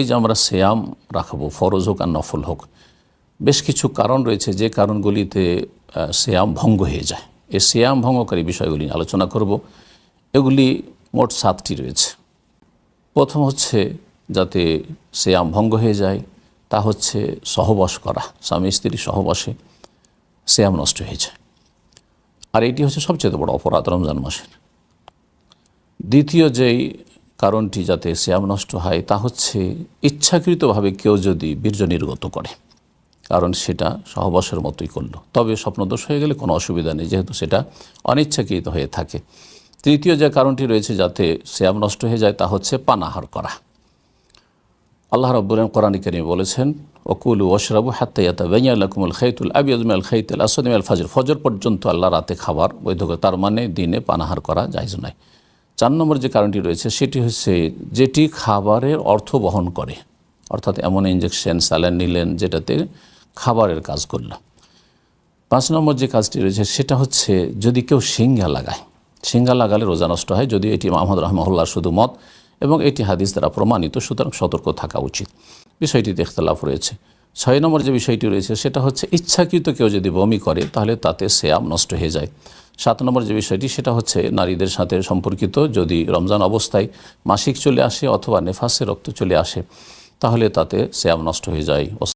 এই যে আমরা সিয়াম রাখবো, ফরজ হোক আর নফল হোক, বেশ কিছু কারণ রয়েছে যে কারণগুলিতে সিয়াম ভঙ্গ হয়ে যায়। এই সিয়াম ভঙ্গকারী বিষয়গুলি আলোচনা করব। এগুলি মোট 7টি রয়েছে। প্রথম হচ্ছে যাতে সিয়াম ভঙ্গ হয়ে যায় তা হচ্ছে সহবাস করা, স্বামী স্ত্রী সহবাসে সিয়াম নষ্ট হয়ে যায়, আর এটি হচ্ছে সবচেয়ে বড় অপরাধ রমজান মাসের। দ্বিতীয় যেই কারণটি যাতে সিয়াম নষ্ট হয় তা হচ্ছে ইচ্ছাকৃতভাবে কেউ যদি বীর্য নির্গত করে, কারণ সেটা সহবাসের মতোই করলো, তবে স্বপ্নদোষ হয়ে গেলে কোনো অসুবিধা নেই, যেহেতু সেটা অনিচ্ছাকৃত হয়ে থাকে। তৃতীয় যে কারণটি রয়েছে যাতে সিয়াম নষ্ট হয়ে যায় তা হচ্ছে পানাহার করা। আল্লাহ রাব্বুল আলামিন কোরআনে কারীমে বলেছেন, ওকুলু ওয়াশরাবু হাত্তা ইয়াতাবাইয়ানা লাকুমুল খাইতুল আবিয়াযু মিনাল খাইতিল আসওয়াদি মিনাল ফাজর। ফজর পর্যন্ত আল্লাহ রাতে খাবার বৈধ করে, তার মানে দিনে পানাহার করা জায়েজ নয়। 4 নম্বর যে কারণটি রয়েছে সেটি হচ্ছে যেটি খাবারের অর্থ বহন করে, অর্থাৎ এমন ইঞ্জেকশন স্যালাইন নিলেন যেটাতে খাবারের কাজ করল। 5 নম্বর যে কাজটি রয়েছে সেটা হচ্ছে যদি কেউ সিঙ্গা লাগায়, সিঙ্গা লাগালে রোজা নষ্ট হয়, যদি এটি ইমাম আহমদ রাহিমাহুল্লাহর শুধু মত এবং এটি হাদিস দ্বারা প্রমাণিত, সুতরাং সতর্ক থাকা উচিত। বিষয়টিতে ইখতিলাফ রয়েছে। 6 নম্বর যে বিষয়টি রয়েছে সেটা হচ্ছে ইচ্ছাকৃত কেউ যদি বমি করে তাহলে তাতে সিয়াম নষ্ট হয়ে যায়। 7 নম্বর যে বিষয়টি সেটা হচ্ছে নারীদের সাথে সম্পর্কিত, যদি রমজান অবস্থায় মাসিক চলে আসে অথবা নেফাসে রক্ত চলে আসে তাহলে তাতে সিয়াম নষ্ট হয়ে যায়।